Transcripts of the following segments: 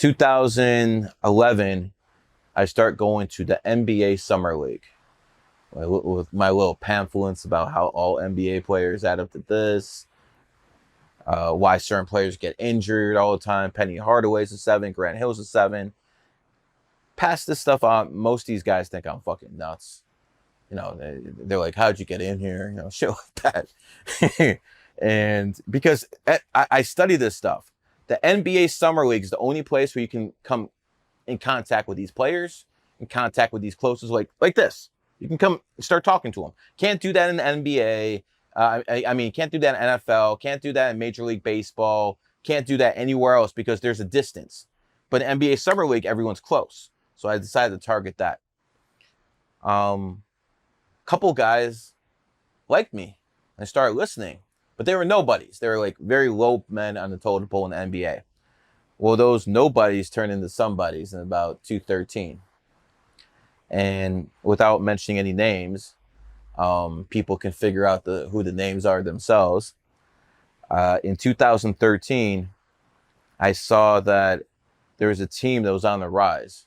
2011, I start going to the NBA Summer League with my little pamphlets about how all NBA players add up to this, why certain players get injured all the time. Penny Hardaway's a 7, Grant Hill's a 7. Pass this stuff on. Most of these guys think I'm fucking nuts. You know, they're like, how'd you get in here? You know, shit like that. And because I study this stuff, the NBA Summer League is the only place where you can come in contact with these players, in contact with these closest, like this. You can come start talking to them. Can't do that in the NBA. I mean, can't do that in NFL. Can't do that in Major League Baseball. Can't do that anywhere else because there's a distance. But in NBA Summer League, everyone's close. So I decided to target that. Couple guys liked me and started listening, but they were nobodies. They were like very low men on the totem pole in the NBA. Well, those nobodies turned into somebodies in about 2013. And without mentioning any names, people can figure out who the names are themselves. In 2013, I saw that there was a team that was on the rise.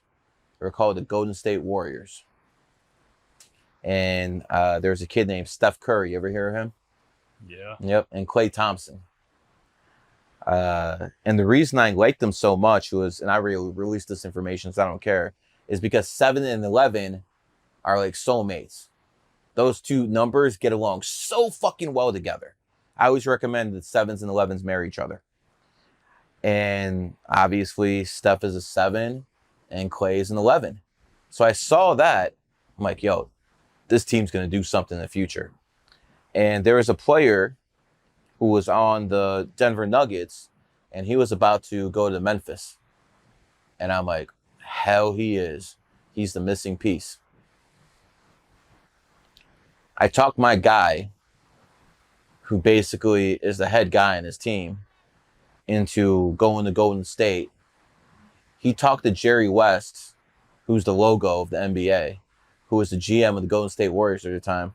They were called the Golden State Warriors. And there's a kid named Steph Curry. You ever hear of him? Yeah. Yep. And Klay Thompson. And the reason I liked them so much was, and I really released this information, so I don't care, is because 7 and 11 are like soulmates. Those two numbers get along so fucking well together. I always recommend that 7s and 11s marry each other. And obviously, Steph is a 7 and Klay is an 11. So I saw that. I'm like, yo, this team's going to do something in the future. And there was a player who was on the Denver Nuggets, and he was about to go to Memphis. And I'm like, hell he is. He's the missing piece. I talked my guy, who basically is the head guy in his team, into going to Golden State. He talked to Jerry West, who's the logo of the NBA, who was the GM of the Golden State Warriors at the time.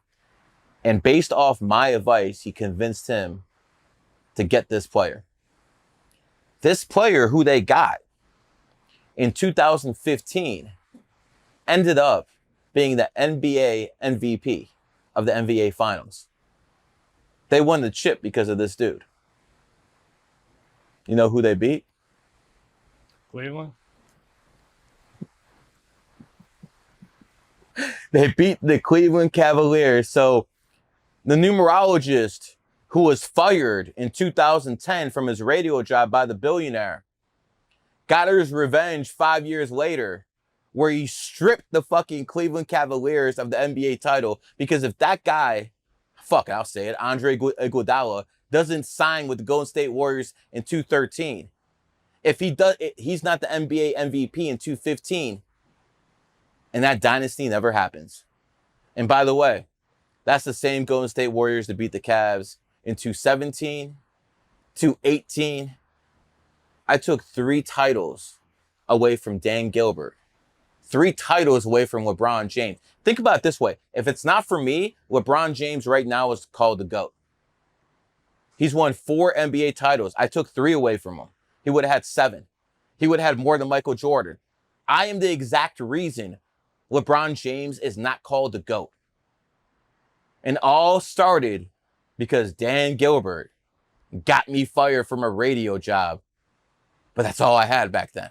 And based off my advice, he convinced him to get this player. This player who they got in 2015 ended up being the NBA MVP of the NBA Finals. They won the chip because of this dude. You know who they beat? Cleveland? They beat the Cleveland Cavaliers. So the numerologist who was fired in 2010 from his radio job by the billionaire got his revenge 5 years later, where he stripped the fucking Cleveland Cavaliers of the NBA title, because if that guy, fuck it, I'll say it, Andre Iguodala, doesn't sign with the Golden State Warriors in 2013, if he does, he's not the NBA MVP in 2015, and that dynasty never happens. And by the way, that's the same Golden State Warriors that beat the Cavs in 2017, 2018. I took 3 titles away from Dan Gilbert. 3 titles away from LeBron James. Think about it this way. If it's not for me, LeBron James right now is called the GOAT. He's won 4 NBA titles. I took 3 away from him. He would have had 7. He would have had more than Michael Jordan. I am the exact reason LeBron James is not called the GOAT. And all started because Dan Gilbert got me fired from a radio job. But that's all I had back then.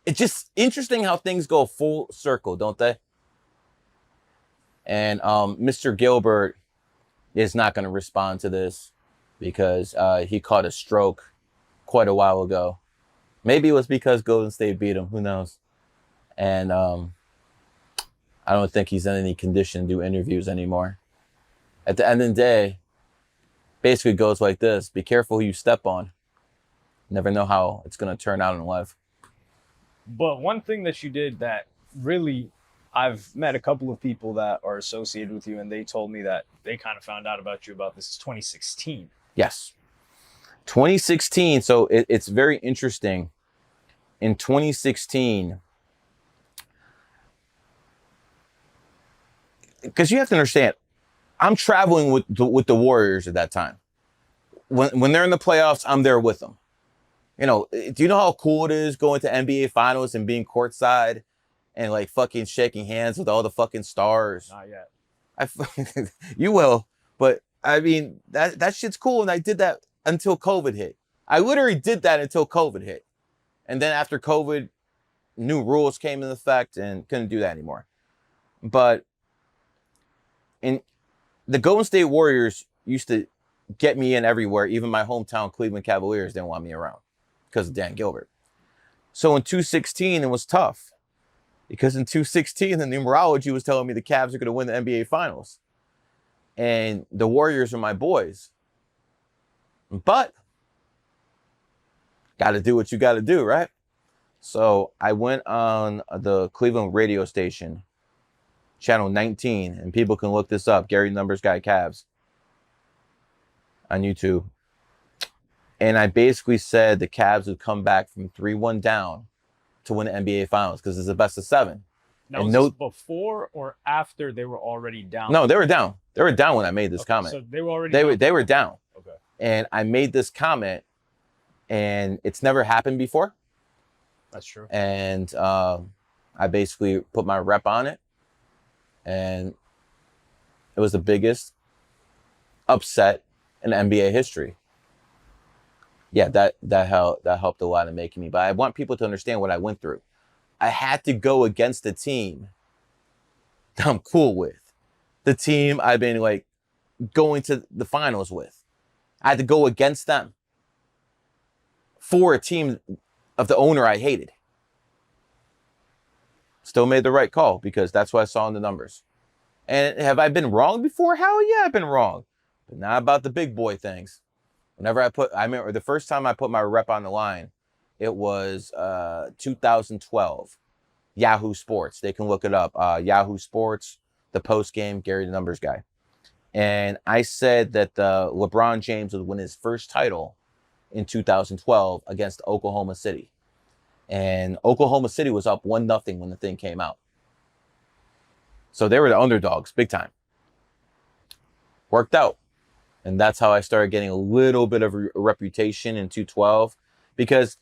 It's just interesting how things go full circle, don't they? And Mr. Gilbert is not going to respond to this because he caught a stroke quite a while ago. Maybe it was because Golden State beat him. Who knows? And I don't think he's in any condition to do interviews anymore. At the end of the day, basically goes like this. Be careful who you step on. Never know how it's going to turn out in life. But one thing that you did that really, I've met a couple of people that are associated with you, and they told me that they kind of found out about you about this 2016. Yes. 2016. So it's very interesting. In 2016, because you have to understand, I'm traveling with the Warriors at that time. When they're in the playoffs, I'm there with them. You know, do you know how cool it is going to NBA finals and being courtside and like fucking shaking hands with all the fucking stars? Not yet. I you will, but I mean that shit's cool, and I did that until COVID hit. I literally did that until COVID hit, and then after COVID, new rules came into effect and couldn't do that anymore. But in the Golden State Warriors used to get me in everywhere. Even my hometown Cleveland Cavaliers didn't want me around because of Dan Gilbert. So in 2016, it was tough because in 2016, the numerology was telling me the Cavs are going to win the NBA Finals. And the Warriors are my boys. But got to do what you got to do, right? So I went on the Cleveland radio station, channel 19, and people can look this up, Gary Numbers Guy Cavs, on YouTube. And I basically said the Cavs would come back from 3-1 down to win the NBA Finals because it's the best of 7. Now, and was this before or after they were already down? No, they were down. They were down when I made this comment. So they were already they were down. Okay. And I made this comment, and it's never happened before. That's true. And I basically put my rep on it, and it was the biggest upset in NBA history. Yeah, that helped a lot in making me. But I want people to understand what I went through. I had to go against the team that I'm cool with, the team I've been like going to the finals with. I had to go against them for a team of the owner I hated. Still made the right call because that's what I saw in the numbers. And have I been wrong before? Hell yeah, I've been wrong. But not about the big boy things. Whenever I remember the first time I put my rep on the line, it was 2012. Yahoo Sports. They can look it up. Yahoo Sports, the post game, Gary the Numbers Guy. And I said that LeBron James would win his first title in 2012 against Oklahoma City. And Oklahoma City was up 1-0 when the thing came out. So they were the underdogs, big time. Worked out. And that's how I started getting a little bit of a reputation in 2012. Because